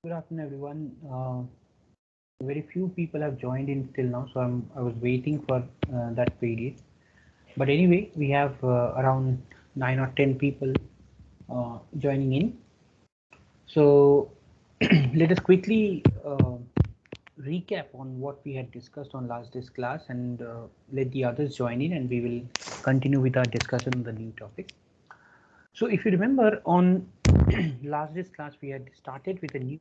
Good afternoon, everyone. Very few people have joined in till now, so I was waiting for that period. But anyway, we have around 9 or 10 people joining in. So let us quickly recap on what we had discussed on last day's class, and let the others join in, and we will continue with our discussion on the new topic. So if you remember, on last day's class, we had started with a new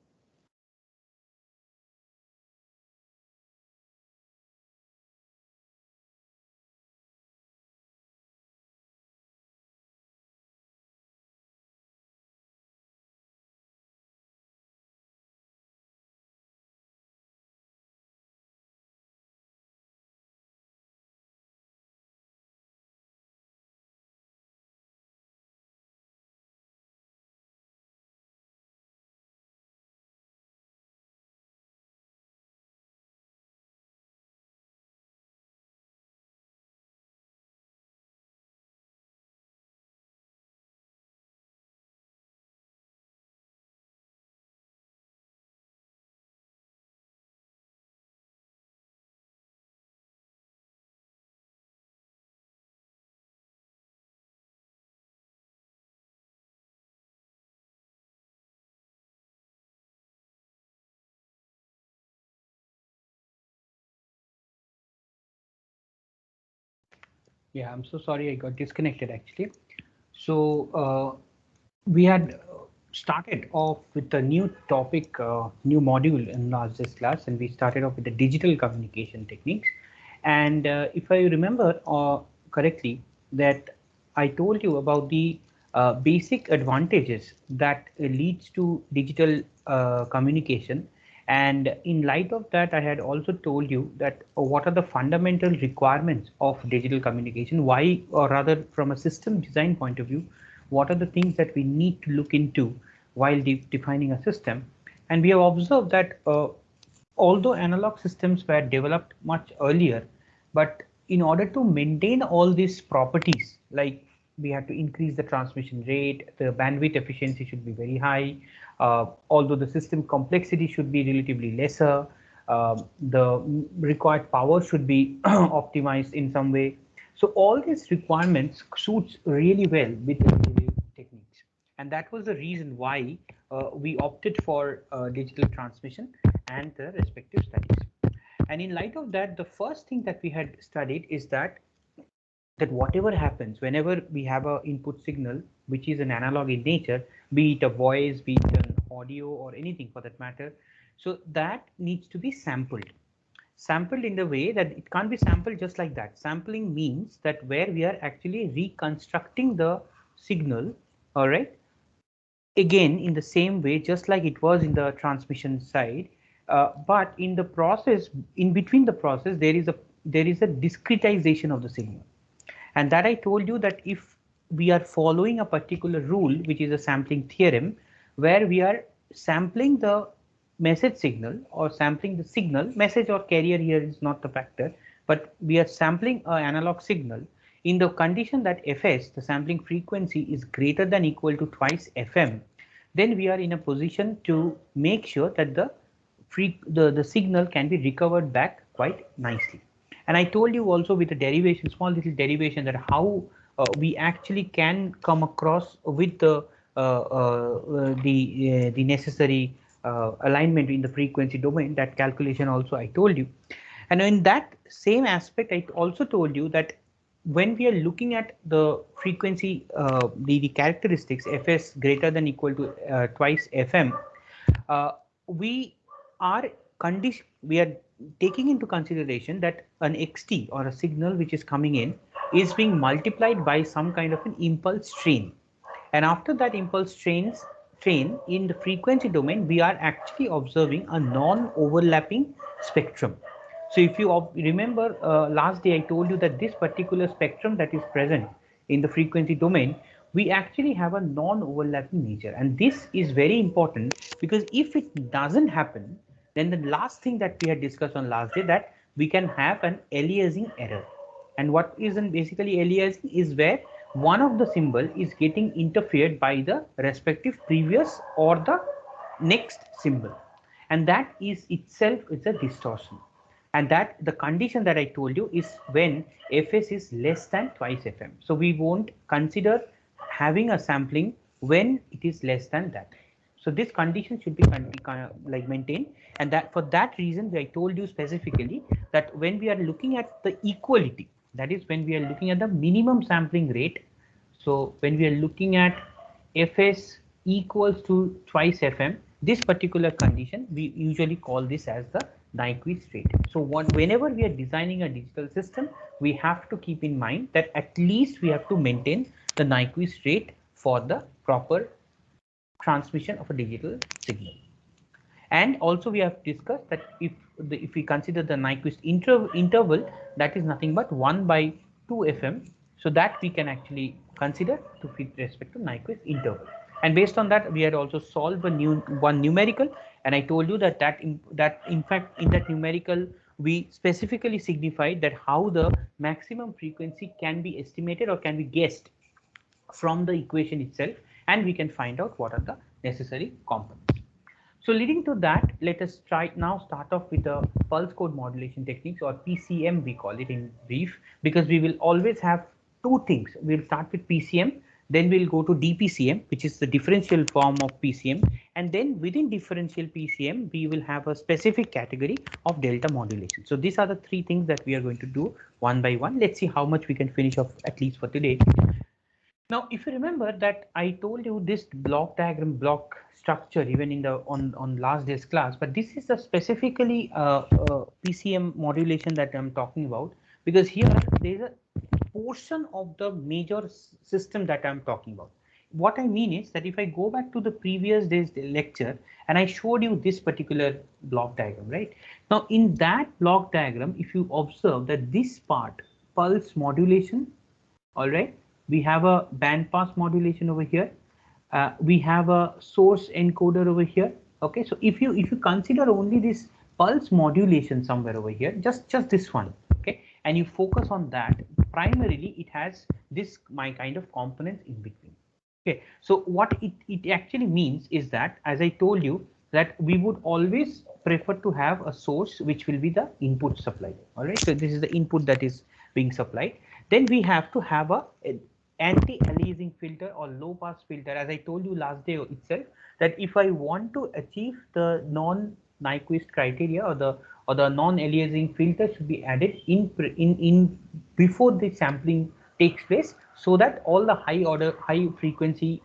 Yeah, I'm so sorry I got disconnected actually. So we had started off with a new topic, new module in last this class, and we started off with the digital communication techniques. And if I remember correctly, that I told you about the basic advantages that leads to digital communication. And in light of that, I had also told you that what are the fundamental requirements of digital communication, why, or rather from a system design point of view, what are the things that we need to look into while defining a system. And we have observed that although analog systems were developed much earlier, but in order to maintain all these properties, like we have to increase the transmission rate, the bandwidth efficiency should be very high, although the system complexity should be relatively lesser, the required power should be optimized in some way. So all these requirements suits really well with the digital techniques. And that was the reason why we opted for digital transmission and the respective studies. And in light of that, the first thing that we had studied is that whatever happens whenever we have a input signal which is an analog in nature, be it a voice, be it an audio, or anything for that matter, so that needs to be sampled in the way that it can't be sampled just like that. Sampling means that where we are actually reconstructing the signal, all right, again in the same way just like it was in the transmission side, but in the process, in between the process, there is a discretization of the signal. And that I told you that if we are following a particular rule, which is a sampling theorem, where we are sampling the message signal or sampling the signal, message or carrier here is not the factor, but we are sampling an analog signal in the condition that fs, the sampling frequency, is greater than equal to twice fm, then we are in a position to make sure that the signal can be recovered back quite nicely. And I told you also with a derivation, small little derivation, that how we actually can come across with the necessary alignment in the frequency domain. That calculation also I told you. And in that same aspect, I also told you that when we are looking at the frequency, the characteristics fs greater than equal to twice fm, uh, we are we are taking into consideration that an xt or a signal which is coming in is being multiplied by some kind of an impulse train, and after that impulse train in the frequency domain, we are actually observing a non-overlapping spectrum. So if you remember, last day I told you that this particular spectrum that is present in the frequency domain, we actually have a non-overlapping nature. And this is very important, because if it doesn't happen, then the last thing that we had discussed on last day, that we can have an aliasing error. And what is basically aliasing is where one of the symbol is getting interfered by the respective previous or the next symbol, and that is itself is a distortion. And that the condition that I told you is when fs is less than twice fm. So we won't consider having a sampling when it is less than that. So this condition should be like maintained, and that for that reason I told you specifically that when we are looking at the equality, that is when we are looking at the minimum sampling rate. So when we are looking at fs equals to twice fm, this particular condition we usually call this as the Nyquist rate. So whenever we are designing a digital system, we have to keep in mind that at least we have to maintain the Nyquist rate for the proper transmission of a digital signal. And also we have discussed that if we consider the Nyquist interval, that is nothing but 1 by 2 fm, so that we can actually consider to with respect to Nyquist interval. And based on that, we had also solved one numerical, and I told you that in fact in that numerical we specifically signified that how the maximum frequency can be estimated or can be guessed from the equation itself, and we can find out what are the necessary components. So leading to that, let us try now start off with the pulse code modulation techniques, or PCM we call it in brief, because we will always have two things. We'll start with PCM, then we'll go to DPCM, which is the differential form of PCM, and then within differential PCM, we will have a specific category of delta modulation. So these are the three things that we are going to do one by one. Let's see how much we can finish off at least for today. Now, if you remember that I told you this block diagram block structure even in the on last day's class, but this is a specifically PCM modulation that I'm talking about, because here there is a portion of the major system that I'm talking about. What I mean is that if I go back to the previous day's lecture and I showed you this particular block diagram, right? Now, in that block diagram, if you observe that this part, pulse modulation, all right, we have a band pass modulation over here, we have a source encoder over here. Okay, so if you consider only this pulse modulation somewhere over here, just this one, okay, and you focus on that, primarily it has this my kind of components in between. Okay, so what it actually means is that, as I told you, that we would always prefer to have a source which will be the input supply. All right, so this is the input that is being supplied. Then we have to have a anti-aliasing filter or low pass filter, as I told you last day itself, that if I want to achieve the non-Nyquist criteria, or the non-aliasing filter should be added in before the sampling takes place, so that all the high frequency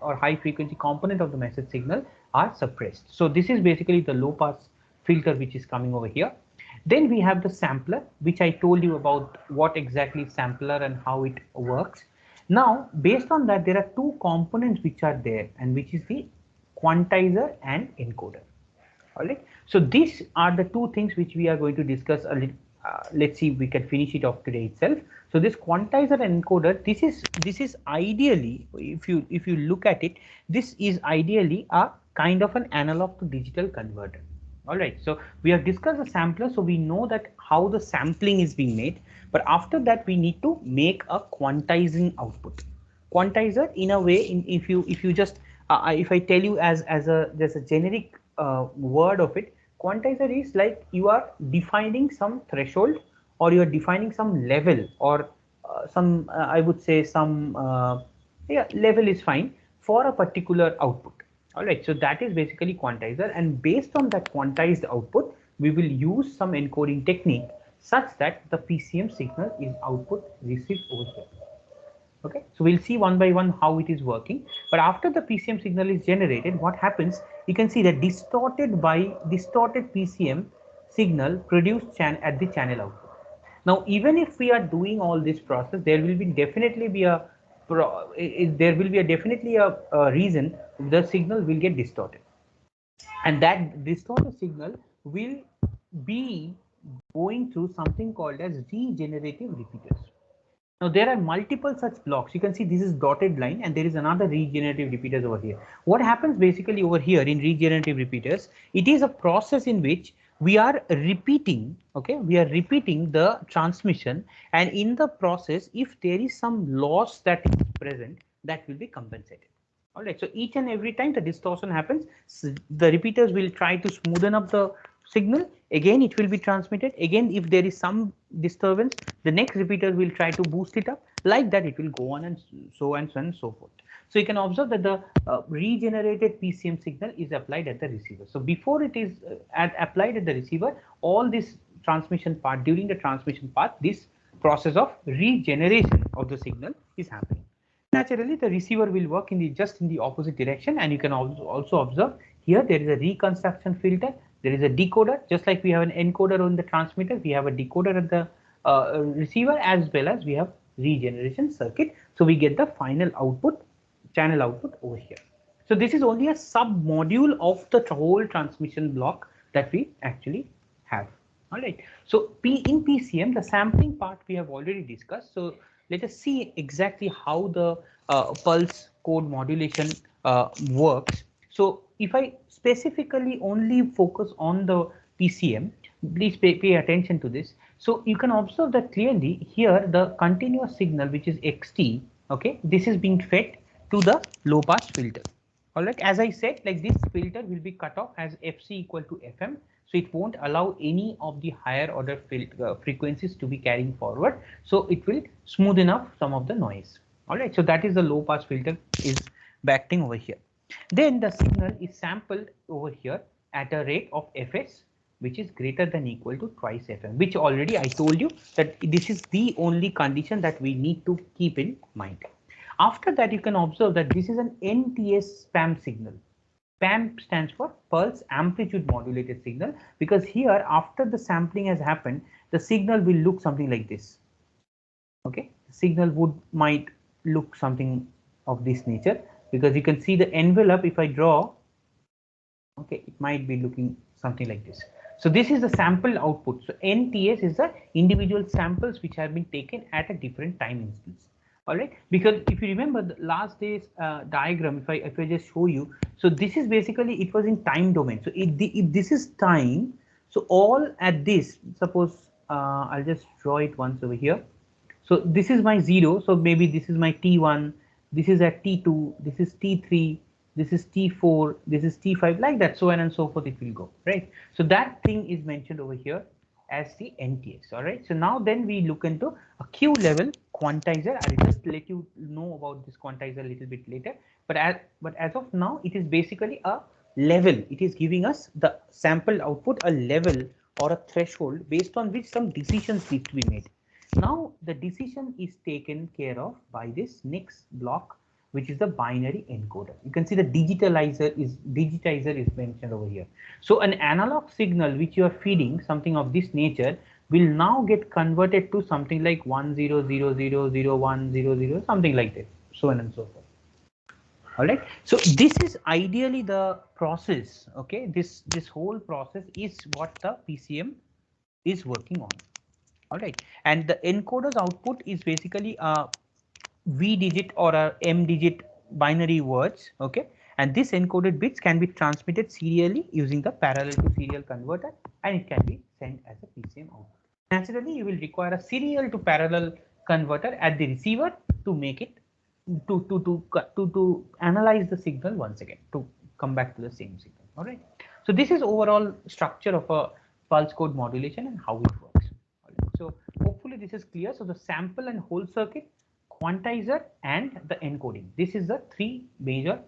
component of the message signal are suppressed. So this is basically the low pass filter which is coming over here. Then we have the sampler, which I told you about what exactly sampler and how it works. Now, based on that, there are two components which are there, and which is the quantizer and encoder. All right. So these are the two things which we are going to discuss a little. Let's see if we can finish it off today itself. So this quantizer and encoder, this is ideally, if you look at it, this is ideally a kind of an analog to digital converter. All right, so we have discussed the sampler, so we know that how the sampling is being made, but after that we need to make a quantizing output. Quantizer, in a way, if you just if I tell you as a generic word of it, quantizer is like you are defining some threshold, or you are defining some level, or some I would say some yeah, level is fine for a particular output. All right, so that is basically quantizer, and based on that quantized output, we will use some encoding technique such that the PCM signal is output received over here. Okay, so we'll see one by one how it is working. But after the PCM signal is generated, what happens? You can see that distorted PCM signal produced at the channel output. Now, even if we are doing all this process, there will be definitely be a definitely a reason the signal will get distorted, and that distorted signal will be going through something called as regenerative repeaters. Now there are multiple such blocks. You can see this is dotted line, and there is another regenerative repeaters over here. What happens basically over here in regenerative repeaters, it is a process in which we are repeating, okay, we are repeating the transmission, and in the process, if there is some loss that is present, that will be compensated. All right, so each and every time the distortion happens, the repeaters will try to smoothen up the signal. Again, it will be transmitted. Again, if there is some disturbance, the next repeater will try to boost it up. Like that, it will go on and so on and so forth. So you can observe that the regenerated PCM signal is applied at the receiver. So before it is applied at the receiver, all this transmission part, during the transmission part, this process of regeneration of the signal is happening. Naturally, the receiver will work in the just in the opposite direction, and you can also observe here there is a reconstruction filter, there is a decoder. Just like we have an encoder on the transmitter, we have a decoder at the receiver, as well as we have regeneration circuit. So we get the final output, channel output over here. So this is only a sub module of the whole transmission block that we actually have. All right. So in PCM, the sampling part we have already discussed. So let us see exactly how the pulse code modulation works. So if I specifically only focus on the PCM, please pay attention to this. So you can observe that clearly here the continuous signal, which is XT, okay, this is being fed to the low pass filter. All right, as I said, like this filter will be cut off as FC equal to FM, so it won't allow any of the higher order frequencies to be carrying forward, so it will smoothen up some of the noise. All right, so that is the low pass filter is acting over here. Then the signal is sampled over here at a rate of Fs, which is greater than equal to twice Fm, which already I told you that this is the only condition that we need to keep in mind. After that, you can observe that this is an NTS PAM signal. PAM stands for pulse amplitude modulated signal, because here after the sampling has happened, the signal will look something like this. Okay, the signal might look something of this nature, because you can see the envelope. If I draw, okay, it might be looking something like this. So this is the sample output. So NTS is the individual samples which have been taken at a different time instance. All right, because if you remember the last day's diagram, if I just show you, so this is basically, it was in time domain. So if this is time, so all at this, suppose I'll just draw it once over here. So this is my 0. So maybe this is my T1, this is at T2, this is T3, this is T4, this is T5, like that, so on and so forth it will go, right? So that thing is mentioned over here as the NTS. All right, so now then we look into a Q level quantizer. I'll just let you know about this quantizer a little bit later, but as of now, it is basically a level. It is giving us the sample output, a level or a threshold based on which some decisions need to be made. Now the decision is taken care of by this next block, which is the binary encoder. You can see the digitizer is mentioned over here. So an analog signal which you are feeding, something of this nature, will now get converted to something like 10000100, something like that, so on and so forth. All right, so this is ideally the process. Okay, this whole process is what the PCM is working on. All right, and the encoder's output is basically a V digit or a M digit binary words. Okay, and this encoded bits can be transmitted serially using the parallel to serial converter, and it can be sent as a PCM output. Naturally, you will require a serial to parallel converter at the receiver to make it to analyze the signal once again, to come back to the same signal. All right, so this is overall structure of a pulse code modulation and how it works. All right. So hopefully this is clear. So the sample and hold circuit, quantizer, and the encoding, this is the three major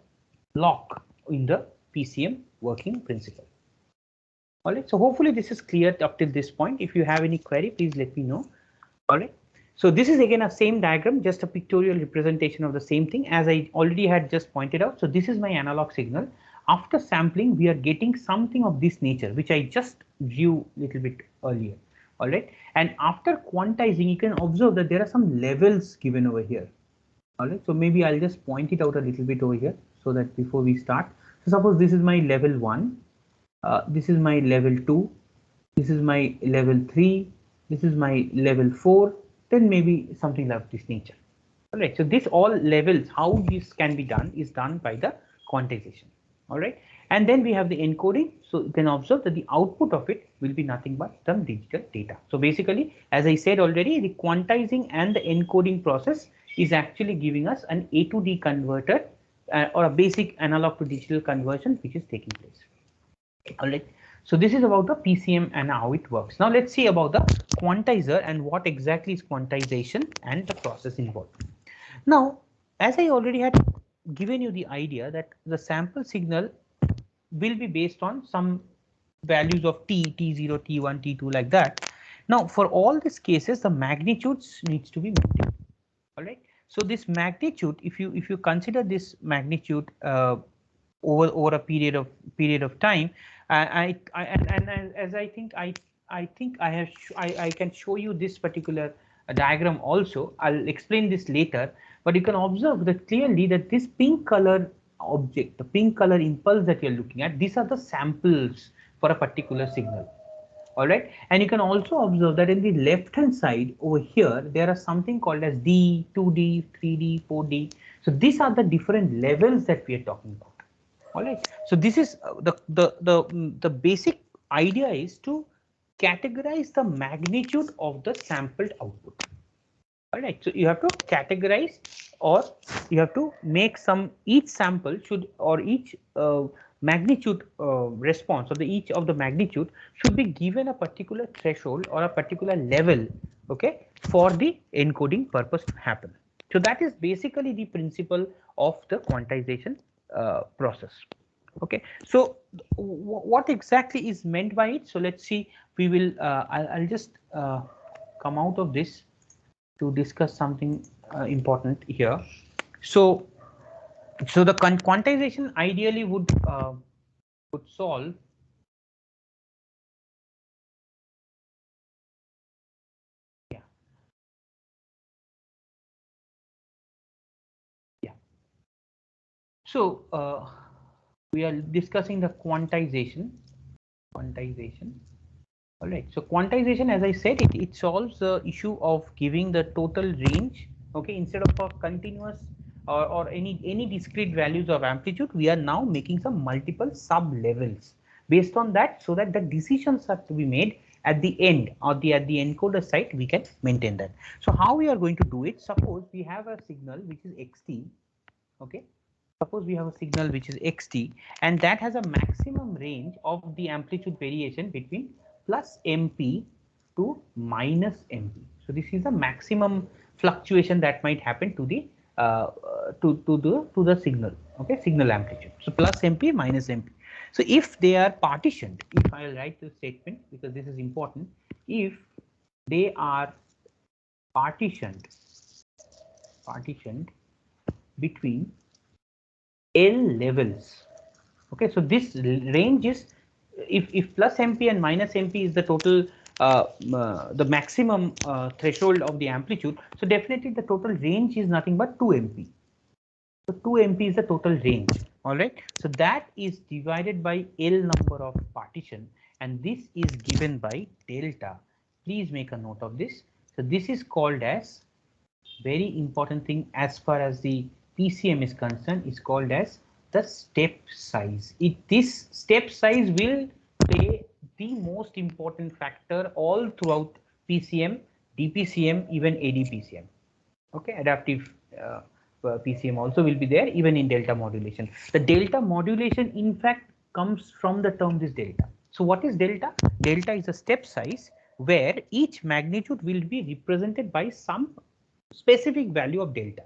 block in the PCM working principle. All right, so hopefully this is clear up till this point. If you have any query, please let me know. All right, so this is again a same diagram, just a pictorial representation of the same thing as I already had just pointed out. So this is my analog signal. After sampling, we are getting something of this nature, which I just drew a little bit earlier. All right, and after quantizing, you can observe that there are some levels given over here. All right, so maybe I'll just point it out a little bit over here so that before we start. So suppose this is my level 1, this is my level 2, this is my level 3, this is my level 4, then maybe something like this nature. All right, so this all levels, how this can be done is done by the quantization. All right, and then we have the encoding. So you can observe that the output of it will be nothing but some digital data. So basically, as I said already, the quantizing and the encoding process is actually giving us an A to D converter or a basic analog to digital conversion which is taking place. All right. So this is about the PCM and how it works. Now let's see about the quantizer and what exactly is quantization and the process involved. Now, as I already had given you the idea that the sample signal will be based on some values of t, t0, t1, t2 like that. Now, for all these cases, the magnitudes needs to be maintained. All right. So this magnitude, if you consider this magnitude over a period of time, and as I think I can show you this particular diagram also. I'll explain this later, but you can observe that clearly that this pink color object, the pink color impulse that you're looking at, these are the samples for a particular signal. All right, and you can also observe that in the left hand side over here there are something called as D, 2D, 3D, 4D. So these are the different levels that we are talking about. All right, so this is the basic idea is to categorize the magnitude of the sampled output. All right, so you have to categorize, or you have to make some, each sample should, or each magnitude response, or each of the magnitude should be given a particular threshold or a particular level, okay, for the encoding purpose to happen. So that is basically the principle of the quantization process. Okay, so what exactly is meant by it? So let's see. We will. I'll just come out of this to discuss something important here. So the quantization ideally would solve So we are discussing the quantization. All right. So quantization, as I said, it solves the issue of giving the total range. Okay, instead of a continuous or any discrete values of amplitude, we are now making some multiple sub levels based on that, so that the decisions are to be made at the end, or at the encoder side, we can maintain that. So how we are going to do it? Suppose we have a signal which is xt. Okay. Suppose we have a signal which is xt, and that has a maximum range of the amplitude variation between plus mp to minus mp. So this is the maximum fluctuation that might happen to the to the signal. Okay, signal amplitude. So plus mp minus mp. So if they are partitioned, if I write the statement, because this is important, if they are partitioned between L levels. Okay, so this range is, if plus mp and minus mp is the total the maximum threshold of the amplitude, so definitely the total range is nothing but 2 mp. So 2 mp is the total range. All right, so that is divided by L number of partition, and this is given by delta. Please make a note of this. So this is called as, very important thing as far as the PCM is concerned, is called as the step size. This step size will play the most important factor all throughout PCM, DPCM, even ADPCM. Okay, adaptive PCM also will be there, even in delta modulation. The delta modulation in fact comes from the term this delta. So what is delta? Delta is a step size where each magnitude will be represented by some specific value of delta.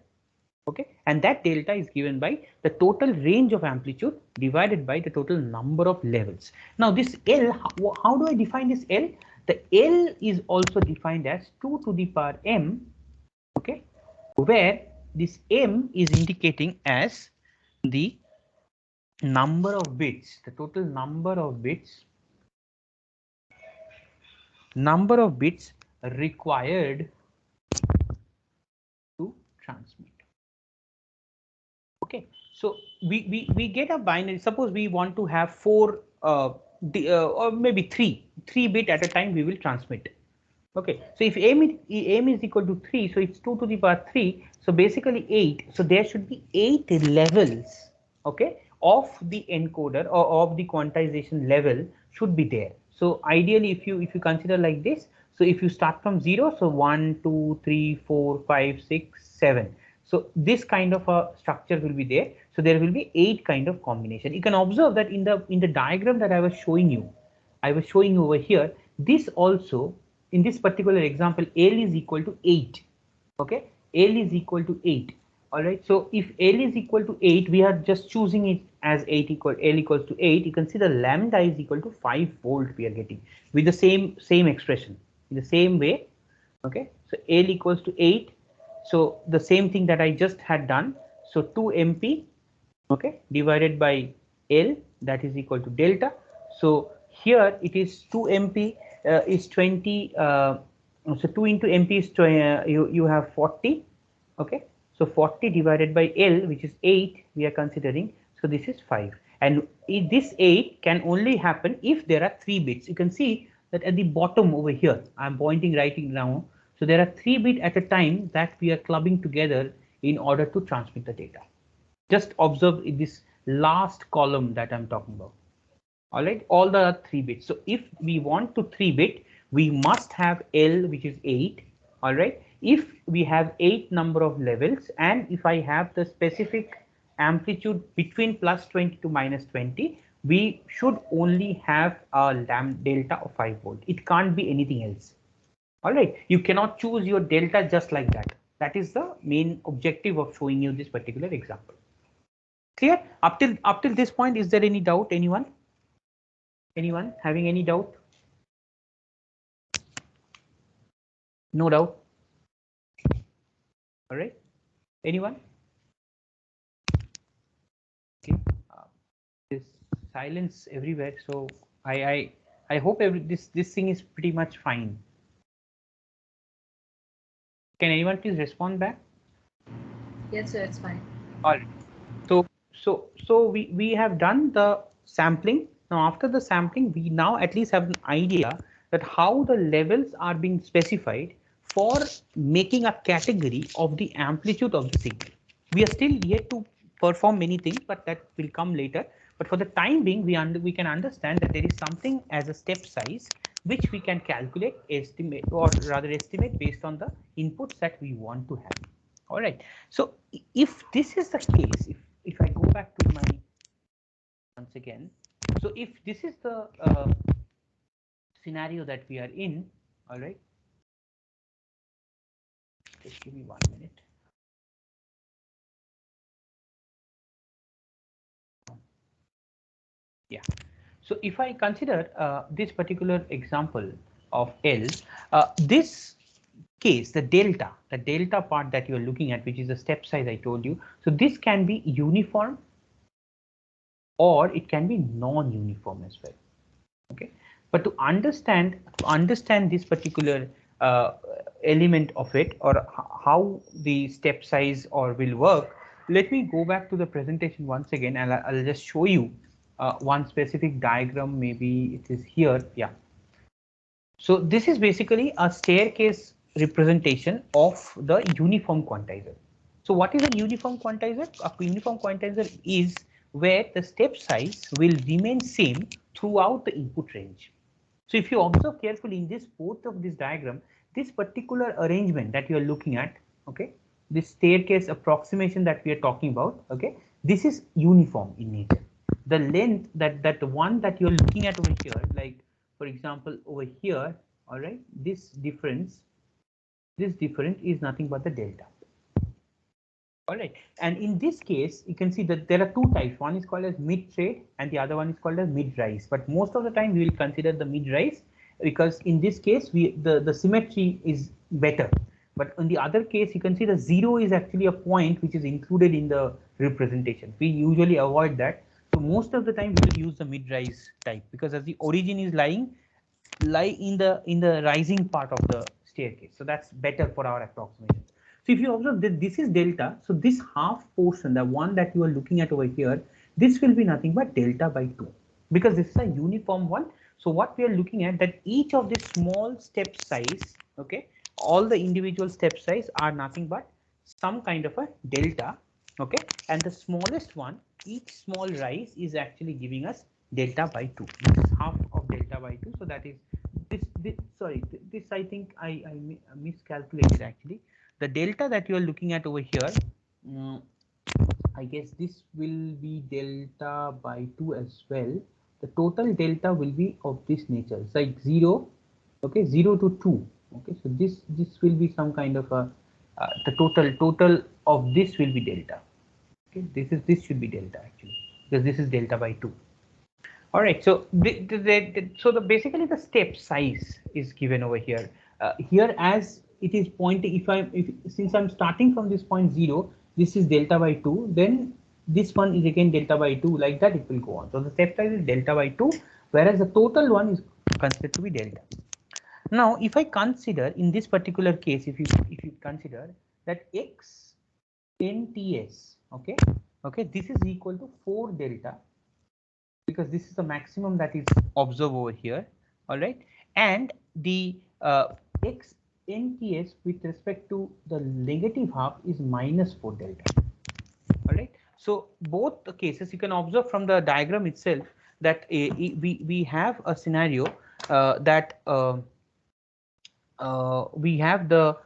Okay, and that delta is given by the total range of amplitude divided by the total number of levels. Now this L, how do I define this L? The L is also defined as 2 to the power m, okay, where this m is indicating as the number of bits, the total number of bits required to transmit. Okay, so we get a binary. Suppose we want to have 4 or maybe 3 bit at a time we will transmit. Okay, so if m is equal to 3, so it's 2 to the power 3, so basically 8. So there should be 8 levels, okay, of the encoder, or of the quantization level should be there. So ideally, if you consider like this, so if you start from 0, so 1, 2, 3, 4, 5, 6, 7. So this kind of a structure will be there. So there will be 8 kind of combination. You can observe that in the diagram that I was showing you over here, this also, in this particular example, L is equal to 8. Okay, L is equal to 8. All right, so if L is equal to 8, we are just choosing it as L equals to 8. You can see the lambda is equal to 5 volt we are getting with the same expression in the same way. Okay, so L equals to 8. So the same thing that I just had done. So 2 MP, okay, divided by L, that is equal to delta. So here it is 2 MP is 20. So 2 into MP is you have 40. Okay, so 40 divided by L, which is 8, we are considering. So this is 5, and this 8 can only happen if there are 3 bits. You can see that at the bottom over here, I'm pointing right now. So there are 3 bits at a time that we are clubbing together in order to transmit the data. Just observe this last column that I'm talking about. All right, all the 3 bits. So if we want to 3-bit, we must have L, which is 8. All right, if we have 8 number of levels, and if I have the specific amplitude between plus 20 to minus 20, we should only have a delta of 5 volt. It can't be anything else. All right, you cannot choose your delta just like that. That is the main objective of showing you this particular example. Clear? Up till this point, is there any doubt? Anyone having any doubt? No doubt. All right. Anyone? Okay. There's silence everywhere, so I hope this thing is pretty much fine. Can anyone please respond back? Yes, sir, it's fine. All right. So we have done the sampling. Now after the sampling, we now at least have an idea that how the levels are being specified for making a category of the amplitude of the signal. We are still yet to perform many things, but that will come later. But for the time being, we can understand that there is something as a step size which we can calculate, estimate, or rather estimate based on the inputs that we want to have. All right. So if this is the case, if I go back to my once again, so if this is the scenario that we are in, all right, just give me 1 minute. Yeah. So if I consider this particular example of L, this case, the delta part that you are looking at, which is the step size I told you. So this can be uniform or it can be non-uniform as well. Okay, but to understand this particular element of it, or how the step size or will work, let me go back to the presentation once again, and I'll just show you one specific diagram. Maybe it is here. Yeah. So this is basically a staircase representation of the uniform quantizer. So what is a uniform quantizer? A uniform quantizer is where the step size will remain same throughout the input range. So if you observe carefully in this both of this diagram, this particular arrangement that you are looking at, okay, this staircase approximation that we are talking about, okay, this is uniform in nature. The length that the one that you're looking at over here, like for example over here, all right, this difference is nothing but the delta. All right, and in this case, you can see that there are two types. One is called as mid-trade and the other one is called as mid-rise. But most of the time we will consider the mid-rise because in this case, the symmetry is better. But in the other case, you can see the 0 is actually a point which is included in the representation. We usually avoid that. So most of the time we will use the mid-rise type because as the origin is lie in the rising part of the staircase. So that's better for our approximation. So if you observe that this is delta, so this half portion, the one that you are looking at over here, this will be nothing but delta by 2 because this is a uniform one. So what we are looking at, that each of the small step size, okay, all the individual step size are nothing but some kind of a delta, okay, and the smallest one, each small rise is actually giving us delta by 2. This is half of delta by 2. So that is this I think I miscalculated actually. The delta that you are looking at over here, I guess this will be delta by 2 as well. The total delta will be of this nature. It's like 0, okay, 0 to 2. Okay, so this will be some kind of a the total of this will be delta. Okay, this should be delta actually, because this is delta by 2. All right, so basically the step size is given over here. Here as it is pointing, if since I'm starting from this point 0, this is delta by 2, then this one is again delta by 2, like that it will go on. So the step size is delta by 2, whereas the total one is considered to be delta. Now, if I consider in this particular case, if you consider that x nts, okay, this is equal to 4 delta, because this is the maximum that is observed over here. All right, and the x nts with respect to the negative half is minus 4 delta. All right, so both the cases you can observe from the diagram itself that we have a scenario that we have the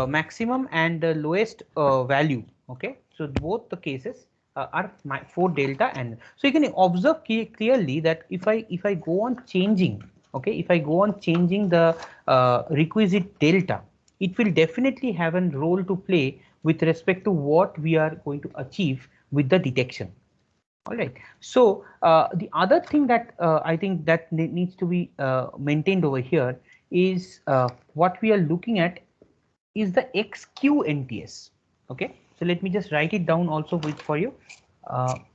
maximum and the lowest value. Okay, so both the cases are for delta, and so you can observe clearly that if I go on changing, okay, if I go on changing the requisite delta, it will definitely have a role to play with respect to what we are going to achieve with the detection. All right, so the other thing that I think that needs to be maintained over here is what we are looking at is the XQNTS. Okay, so let me just write it down also for you.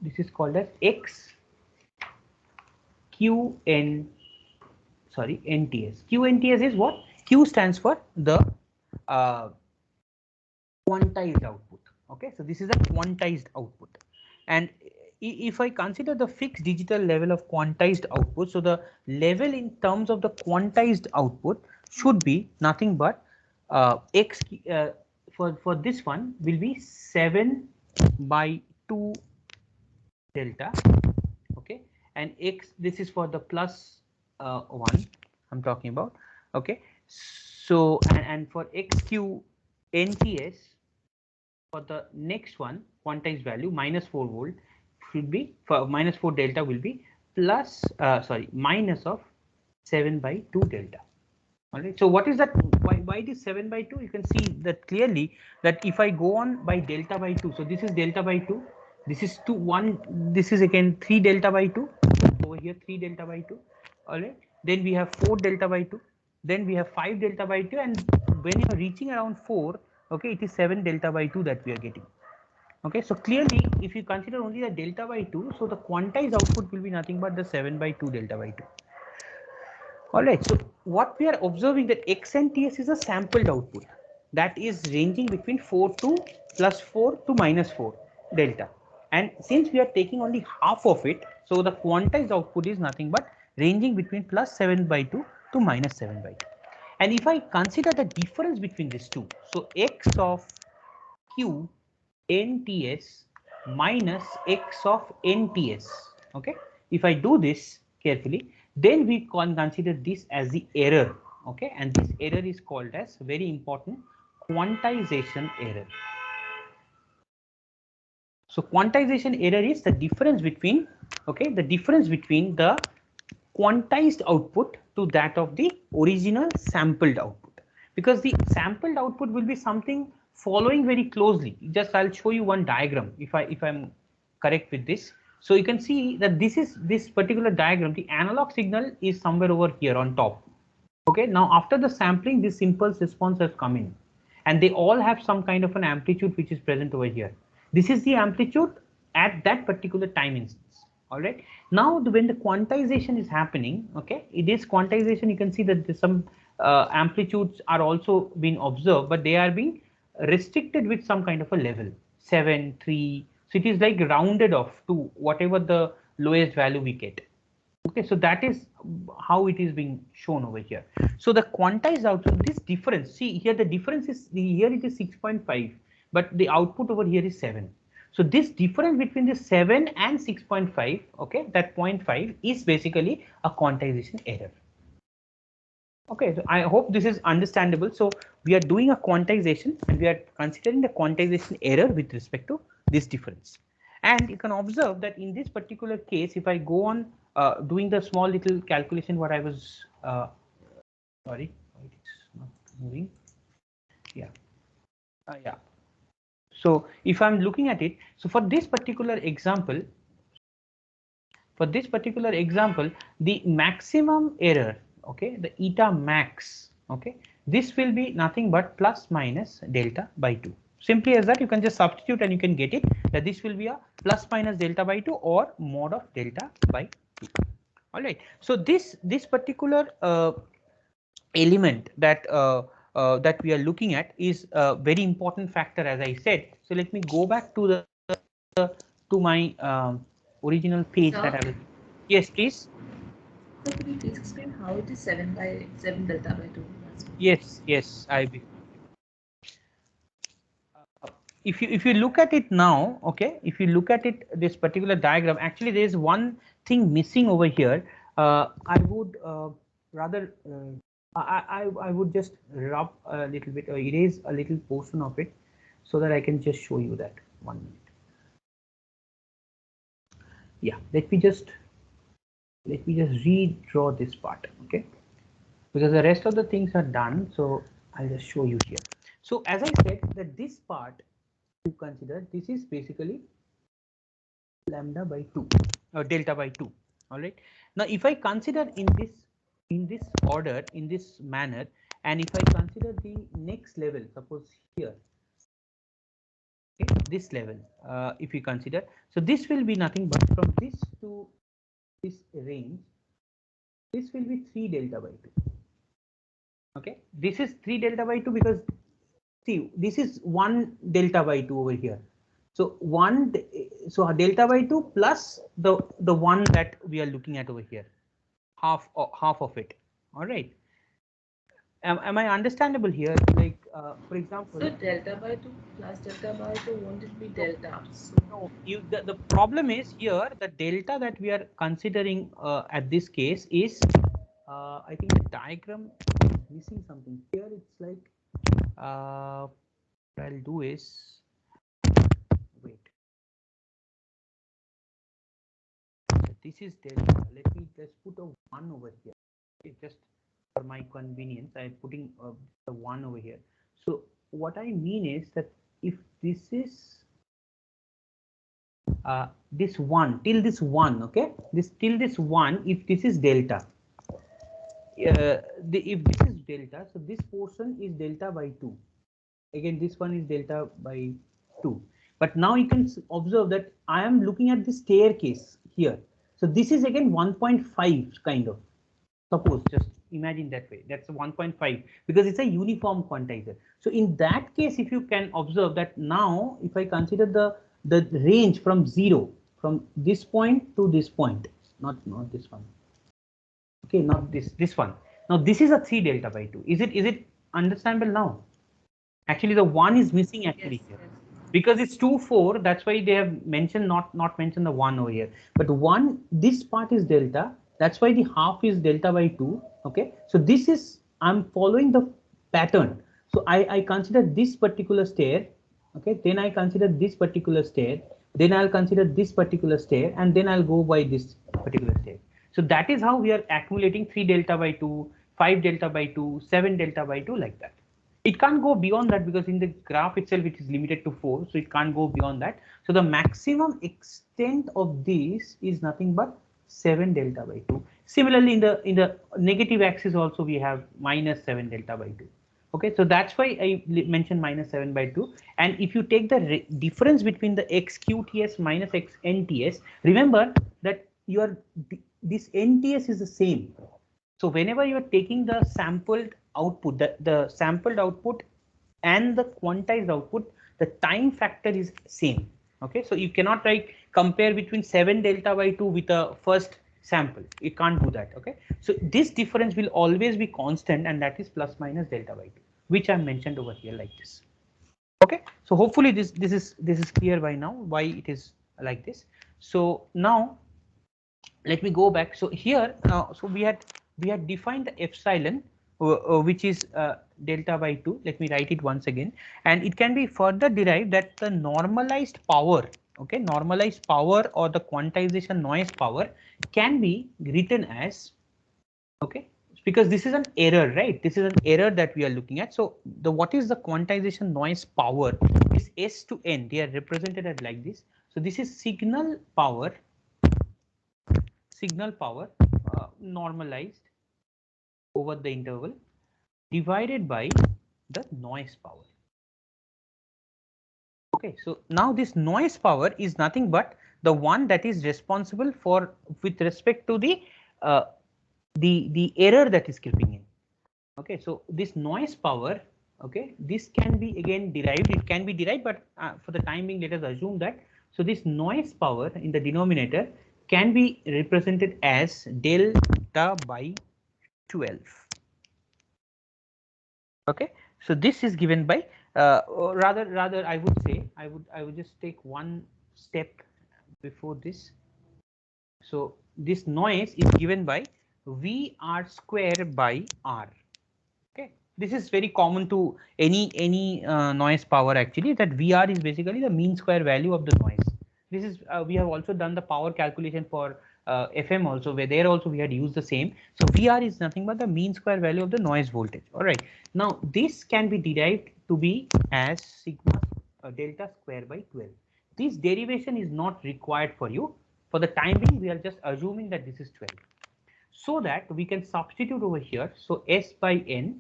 This is called as XQN, sorry, NTS. QNTS is what? Q stands for the quantized output. Okay, so this is a quantized output, and if I consider the fixed digital level of quantized output, so the level in terms of the quantized output should be nothing but x for this one will be 7 by 2 delta. Okay, and x, this is for the plus 1 I'm talking about. Okay, so and for xq nts, for the next one quantized value minus 4 volt should be, for minus 4 delta will be plus minus of 7 by 2 delta. All right, so what is that? Why it is 7 by 2? You can see that clearly that if I go on by delta by 2, so this is delta by 2, this is 2 1, this is again 3 delta by 2, over here 3 delta by 2. All right, then we have 4 delta by 2, then we have 5 delta by 2, and when you are reaching around 4, okay, it is 7 delta by 2 that we are getting. Okay, so clearly if you consider only the delta by 2, so the quantized output will be nothing but the 7 by 2 delta by 2. All right, so what we are observing that XNTS is a sampled output that is ranging between 4 to plus 4 to minus 4 delta, and since we are taking only half of it, so the quantized output is nothing but ranging between plus 7 by 2 to minus 7 by 2. And if I consider the difference between these two, so x of q nts minus x of nts, okay, if I do this carefully, then we can consider this as the error. Okay, and this error is called as very important quantization error. So quantization error is the difference between, okay, the difference between the quantized output to that of the original sampled output, because the sampled output will be something following very closely. Just I'll show you one diagram if I'm correct with this. So you can see that this particular diagram, the analog signal is somewhere over here on top. Okay, now after the sampling, this impulse response has come in, and they all have some kind of an amplitude which is present over here. This is the amplitude at that particular time instance. All right, now when the quantization is happening, okay, it is quantization, you can see that some amplitudes are also being observed, but they are being restricted with some kind of a level, 7 3, so it is like rounded off to whatever the lowest value we get. Okay, so that is how it is being shown over here. So the quantized output, this difference, see here the difference is, here it is 6.5, but the output over here is 7. So this difference between the 7 and 6.5, okay, that 0.5 is basically a quantization error. Okay, so I hope this is understandable. So we are doing a quantization and we are considering the quantization error with respect to this difference. And you can observe that in this particular case, if I go on doing the small little calculation, what I was sorry, it's not moving. Yeah, yeah. So if I'm looking at it, so for this particular example, the maximum error, okay, the eta max, okay, this will be nothing but plus minus delta by 2. Simply as that, you can just substitute and you can get it that this will be a plus minus delta by 2 or mod of delta by 2. All right. So this particular element that we are looking at is a very important factor, as I said. So let me go back to the to my original page Sir? that I was. Yes, please. So could you please explain how it is 7 by 7 delta by 2? Yes, I will. If you look at it now, okay, if you look at it, this particular diagram, actually there is one thing missing over here. I would rather I would just rub a little bit or erase a little portion of it so that I can just show you that. 1 minute. Yeah, let me just redraw this part, okay, because the rest of the things are done. So I'll just show you here. So as I said, that this part to consider, this is basically lambda by 2 or delta by 2. All right. Now if I consider in this order, in this manner, and if I consider the next level, suppose here, okay, this level, if you consider, so this will be nothing but from this to this range, this will be 3 delta by 2. Okay, this is 3 delta by 2 because see, this is 1 delta by 2 over here. So so delta by 2 plus the one that we are looking at over here, half of it. All right. Am I understandable here? Like for example. So delta by 2 plus delta by 2, won't it be delta? So No, the problem is here the delta that we are considering at this case is I think the diagram is missing something here. It's like what I'll do is wait. This is delta. Let me just put a 1 over here. Okay, just for my convenience, I'm putting the 1 over here. So what I mean is that if this is this 1 till this 1, okay, this till this 1, if this is delta, if this is delta, so this portion is delta by 2. Again, this one is delta by 2. But now you can observe that I am looking at the staircase here. So this is again 1.5 kind of. Suppose, just imagine that way. That's 1.5 because it's a uniform quantizer. So in that case, if you can observe that now, if I consider the range from 0, from this point to this point, not this one. Okay, not this one. Now this is a 3 delta by 2. Is it understandable now? Actually, the 1 is missing actually here. Because it's 2 4, that's why they have mentioned not mentioned the 1 over here. But 1, this part is delta, that's why the half is delta by 2. Okay, so this is, I'm following the pattern. So I consider this particular stair, okay, then I consider this particular stair, then I'll consider this particular stair, and then I'll go by this particular stair. So that is how we are accumulating 3 delta by 2, 5 delta by 2, 7 delta by 2, like that. It can't go beyond that because in the graph itself it is limited to 4, so it can't go beyond that. So the maximum extent of this is nothing but 7 delta by 2. Similarly, in the negative axis also we have minus 7 delta by 2. Okay, so that's why I mentioned minus 7 by 2. And if you take the difference between the xqts minus xnts, remember that this nts is the same. So whenever you are taking the sampled output, the sampled output and the quantized output, the time factor is same. Okay, so you cannot like compare between 7 delta by 2 with the first sample. You can't do that. Okay, so this difference will always be constant, and that is plus minus delta by 2, which I mentioned over here like this. Okay, so hopefully this is clear by now why it is like this. So now let me go back. So here, so we had defined the epsilon, which is delta by 2. Let me write it once again, and it can be further derived that the normalized power, Okay, normalized power or the quantization noise power can be written as, okay, because this is an error, right? This is an error that we are looking at. So the what is the quantization noise power is S to N. They are represented as like this. So this is signal power normalized over the interval divided by the noise power. Okay, so now this noise power is nothing but the one that is responsible for with respect to uh, the error that is creeping in. Okay, so this noise power, okay, this can be again derived. It can be derived, but for the time being, let us assume that. So this noise power in the denominator can be represented as delta by 12. Okay, so this is given by or rather I would say I would just take one step before this. So this noise is given by VR square by R. Okay, this is very common to any noise power actually, that VR is basically the mean square value of the noise. This is we have also done the power calculation for FM also, where there also we had used the same. So VR is nothing but the mean square value of the noise voltage. All right, now this can be derived to be as sigma delta square by 12. This derivation is not required for you. For the time being, we are just assuming that this is 12, so that we can substitute over here. So S by N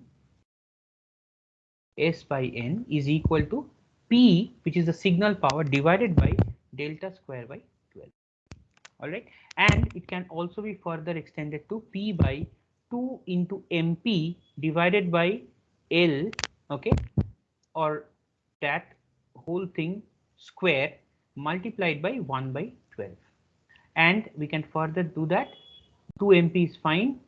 is equal to P, which is the signal power, divided by delta square by 12. All right, and it can also be further extended to P by 2 into MP divided by L, okay, or that whole thing square multiplied by 1 by 12. And we can further do that. 2MP is fine.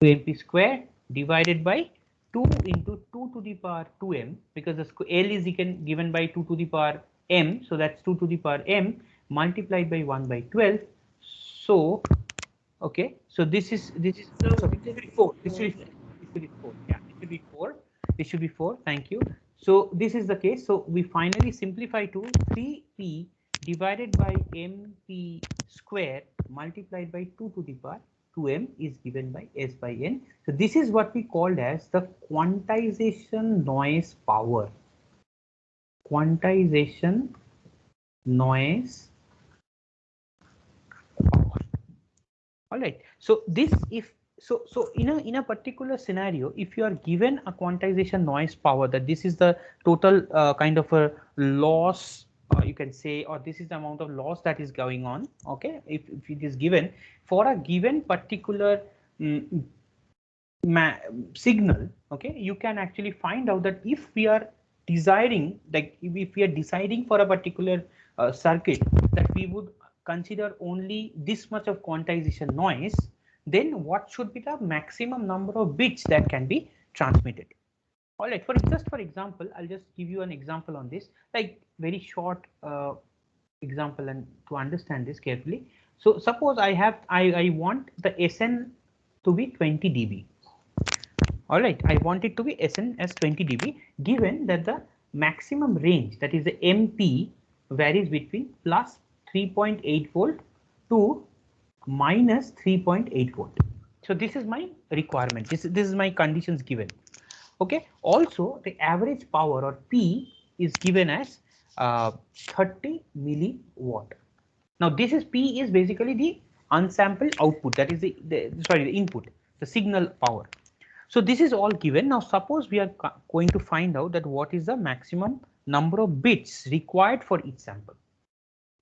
2MP square divided by 2 into 2 to the power 2m, because the L is given by 2 to the power m, so that's 2 to the power m multiplied by 1 by 12. So okay, so this is So sorry, this will be 4. This will be 4. Yeah, it should be 4. This should be 4. Thank you. So this is the case. So we finally simplify to 3p divided by mp square multiplied by 2 to the power 2m is given by S by N. So this is what we called as the quantization noise power. Quantization noise power. All right. So this if so in a particular scenario, if you are given a quantization noise power, that this is the total kind of a loss, you can say, or this is the amount of loss that is going on. Okay, if it is given for a given particular signal, okay, you can actually find out that if we are desiring, like if we are deciding for a particular circuit, that we would consider only this much of quantization noise, then what should be the maximum number of bits that can be transmitted. All right, just for example, I'll just give you an example on this, like very short example, and to understand this carefully. So suppose I want the SN to be 20 dB. All right, I want it to be SN as 20 dB, given that the maximum range, that is the MP, varies between plus 3.8 volt to minus 3.8 volt. So this is my requirement. This is my conditions given. Okay. Also, the average power, or P, is given as 30 milliwatt. Now this is P is basically the unsampled output, that is the input, the signal power. So this is all given. Now suppose we are going to find out that what is the maximum number of bits required for each sample.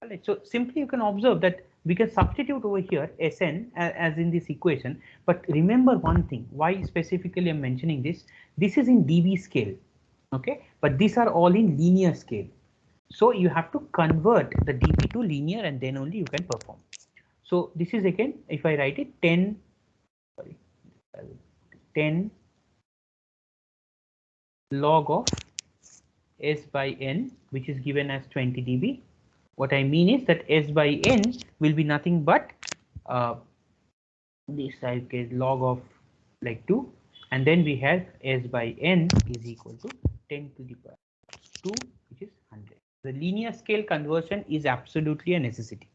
All right, so simply you can observe that we can substitute over here Sn as in this equation, but remember one thing, why specifically I'm mentioning this. This is in dB scale, okay, but these are all in linear scale. So you have to convert the dB to linear, and then only you can perform. So this is again, if I write it 10 log of S by N, which is given as 20 dB. What I mean is that S by N will be nothing but this type case log of like 2, and then we have S by N is equal to 10 to the power 2, which is 100. The linear scale conversion is absolutely a necessity,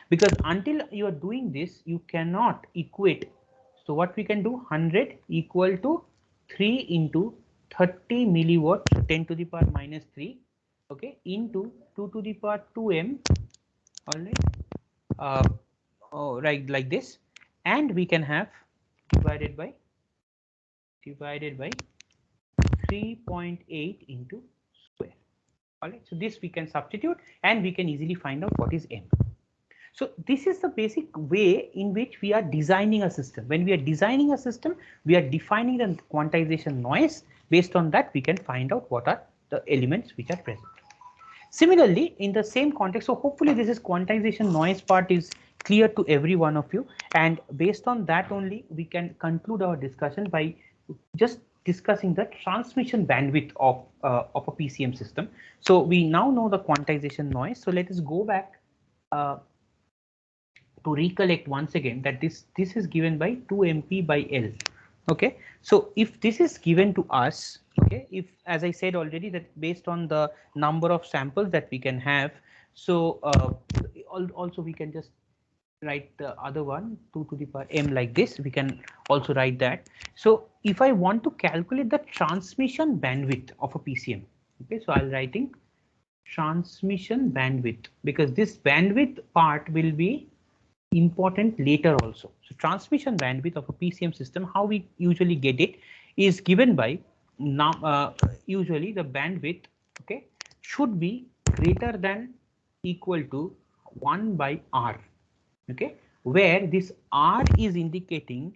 because until you are doing this, you cannot equate. So what we can do, 100 equal to 3 into 30 milliwatt, so 10 to the power minus 3, okay, into 2 to the power 2m, all right, right, like this, and we can have divided by 3.8 into square. All right, so this we can substitute and we can easily find out what is m. So this is the basic way in which we are designing a system. When we are designing a system, we are defining the quantization noise. Based on that, we can find out what are the elements which are present. Similarly, in the same context, so hopefully this is quantization noise part is clear to every one of you, and based on that only we can conclude our discussion by just discussing the transmission bandwidth of a PCM system. So we now know the quantization noise. So let us go back to recollect once again that this is given by 2mp by L. Okay, so if this is given to us, okay, if, as I said already, that based on the number of samples that we can have, so also we can just write the other one, 2 to the power m, like this. We can also write that. So if I want to calculate the transmission bandwidth of a PCM, okay, so I'll writing transmission bandwidth, because this bandwidth part will be important later also. So transmission bandwidth of a PCM system, how we usually get it, is given by usually the bandwidth, okay, should be greater than equal to 1 by R, okay, where this R is indicating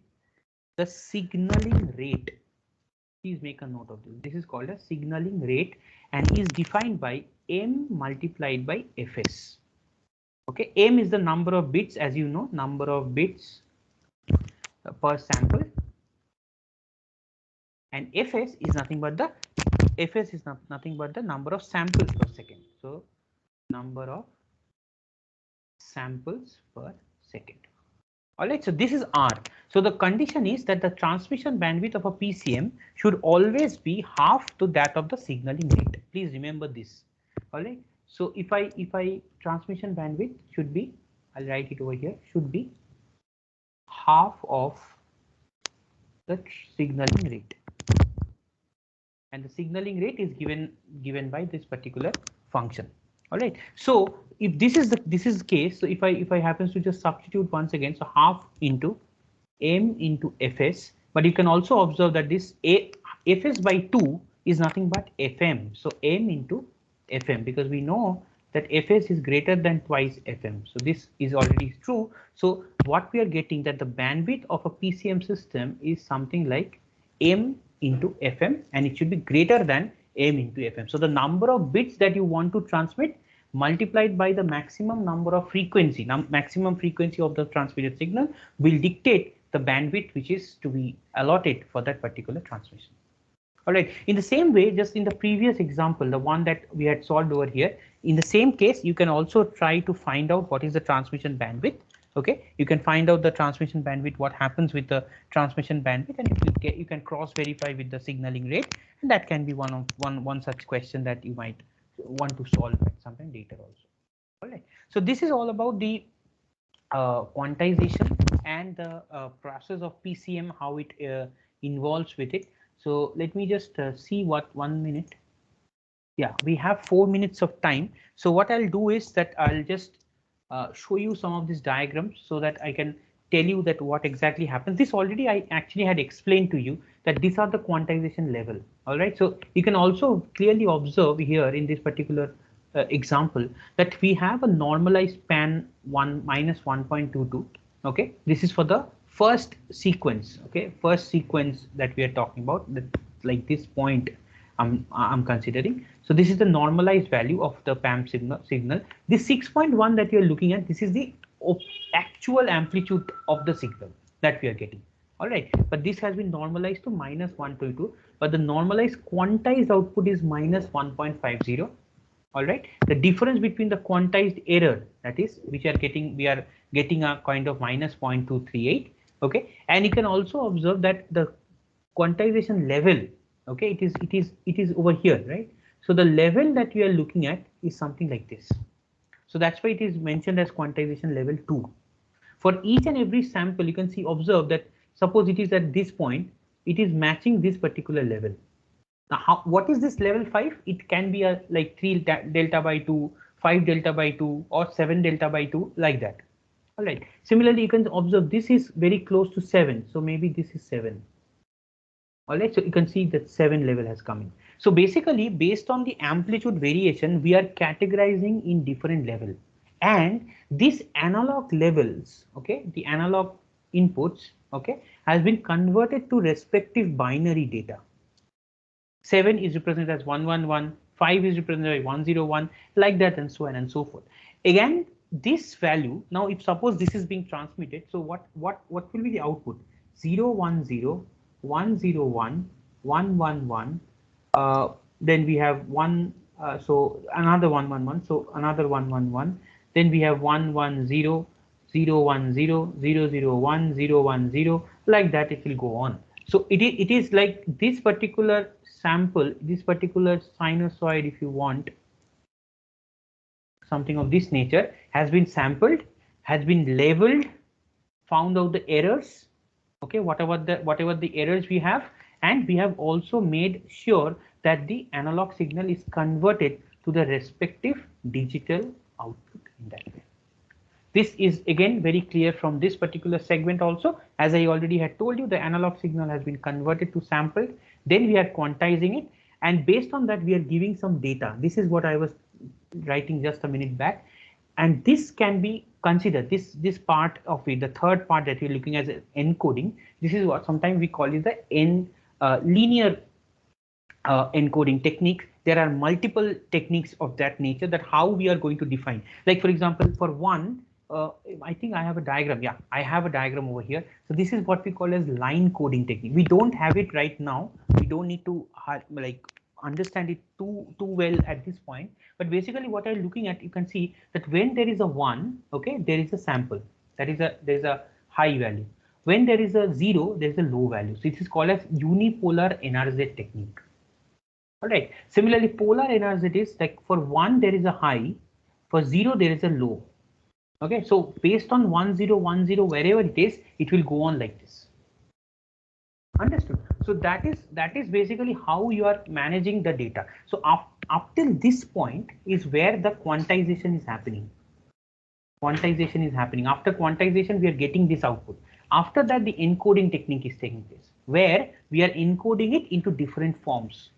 the signaling rate. Please make a note of this. This is called a signaling rate and is defined by M multiplied by Fs. Okay, m is the number of bits, as you know, number of bits per sample, and Fs is nothing but the nothing but the number of samples per second. So number of samples per second. All right, so this is R. So the condition is that the transmission bandwidth of a PCM should always be half to that of the signaling rate. Please remember this. All right. So if I transmission bandwidth should be, I'll write it over here, should be half of the signaling rate, and the signaling rate is given by this particular function. All right. So if this is the case, so if I happens to just substitute once again, so half into m into Fs, but you can also observe that this Fs by 2 is nothing but Fm. So m into Fm, because we know that Fs is greater than twice Fm. So this is already true. So what we are getting, that the bandwidth of a PCM system is something like m into Fm, and it should be greater than m into Fm. So the number of bits that you want to transmit multiplied by the maximum number of frequency, maximum frequency of the transmitted signal, will dictate the bandwidth which is to be allotted for that particular transmission. All right. In the same way, just in the previous example, the one that we had solved over here, in the same case, you can also try to find out what is the transmission bandwidth. Okay, you can find out the transmission bandwidth, what happens with the transmission bandwidth, and you can cross verify with the signaling rate, and that can be one such question that you might want to solve at some time later also. All right. So this is all about the quantization and the process of PCM, how it involves with it. So let me just see what 1 minute. Yeah, we have 4 minutes of time. So what I'll do is that I'll just show you some of these diagrams so that I can tell you that what exactly happens. This already I actually had explained to you that these are the quantization level. All right. So you can also clearly observe here in this particular example that we have a normalized span 1 minus 1.22. Okay, this is for the first sequence. Okay, first sequence that we are talking about, that like this point I'm considering. So this is the normalized value of the PAM signal. This 6.1 that you are looking at, this is the actual amplitude of the signal that we are getting. All right, but this has been normalized to minus 122, but the normalized quantized output is minus 1.50. All right, the difference between the quantized error, that is, we are getting a kind of minus 0.238. Okay, and you can also observe that the quantization level, okay, it is over here, right? So the level that we are looking at is something like this. So that's why it is mentioned as quantization level 2. For each and every sample, you can see, observe that suppose it is at this point, it is matching this particular level. Now, what is this level 5? It can be a like 3 delta by 2, 5 delta by 2, or 7 delta by 2, like that. All right. Similarly, you can observe this is very close to 7. So maybe this is 7. All right. So you can see that 7 level has come in. So basically, based on the amplitude variation, we are categorizing in different level. And these analog levels, okay, the analog inputs, okay, has been converted to respective binary data. 7 is represented as 111, 5 is represented by 101, like that, and so on and so forth. Again, this value, now if suppose this is being transmitted, so what will be the output? 0, 1, 0, 1, 0, 1, 1, 1, 1, then we have 1, so another 1, 1, 1, so another 1, 1, 1, then we have 1, 1, 0, 0, 1, 0, 0, 0, 1, 0, 1, 0, like that it will go on. So it is like this particular sample, this particular sinusoid, if you want, something of this nature, has been sampled, has been labeled, found out the errors, okay, whatever the errors we have, and we have also made sure that the analog signal is converted to the respective digital output in that way. This is again very clear from this particular segment also. As I already had told you, the analog signal has been converted to sampled. Then we are quantizing it. And based on that, we are giving some data. This is what I was writing just a minute back. And this can be considered, this part of it, the third part that we're looking at as encoding. This is what sometimes we call it the linear encoding technique. There are multiple techniques of that nature, that how we are going to define. Like for example, for one, I think I have a diagram. Yeah, I have a diagram over here. So this is what we call as line coding technique. We don't have it right now. We don't need to like understand it too well at this point. But basically what I'm looking at, you can see that when there is a 1, okay, there is a sample. There is a high value. When there is a 0, there is a low value. So this is called as unipolar NRZ technique. All right. Similarly, polar NRZ is like for 1 there is a high, for 0 there is a low. Okay, so based on 1010 wherever it is, it will go on like this. Understood? So that is basically how you are managing the data. So up till this point is where the quantization is happening. Quantization is happening. After quantization, we are getting this output. After that, the encoding technique is taking place, where we are encoding it into different forms.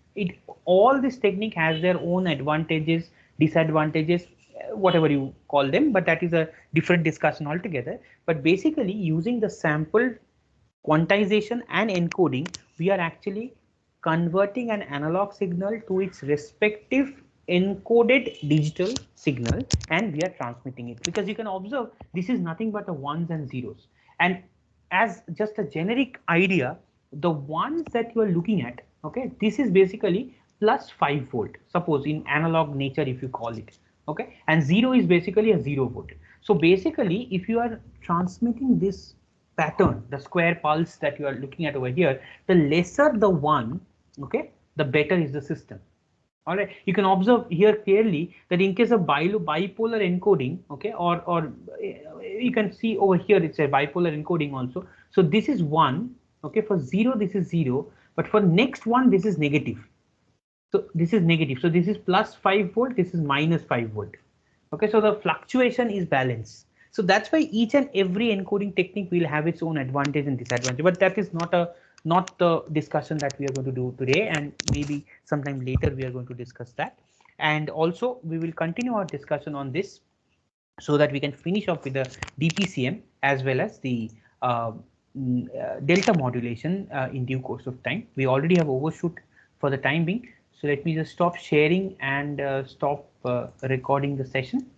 All this technique has their own advantages, disadvantages, whatever you call them, but that is a different discussion altogether. But basically, using the sample quantization and encoding, we are actually converting an analog signal to its respective encoded digital signal, and we are transmitting it. Because you can observe this is nothing but a ones and zeros, and as just a generic idea, the ones that you are looking at, okay, this is basically plus 5 volt, suppose in analog nature if you call it, okay, and 0 is basically a 0 volt. So basically if you are transmitting this pattern, the square pulse that you are looking at over here, the lesser the one, okay, the better is the system. All right, you can observe here clearly that in case of bipolar encoding, okay, or you can see over here it's a bipolar encoding also. So this is 1, okay, for 0 this is 0, but for next one this is negative. So this is negative. So this is plus 5 volt, this is minus 5 volt. Okay, so the fluctuation is balanced. So that's why each and every encoding technique will have its own advantage and disadvantage, but that is not the discussion that we are going to do today, and maybe sometime later we are going to discuss that. And also we will continue our discussion on this so that we can finish off with the DPCM as well as the delta modulation in due course of time. We already have overshoot for the time being. So let me just stop sharing and stop recording the session.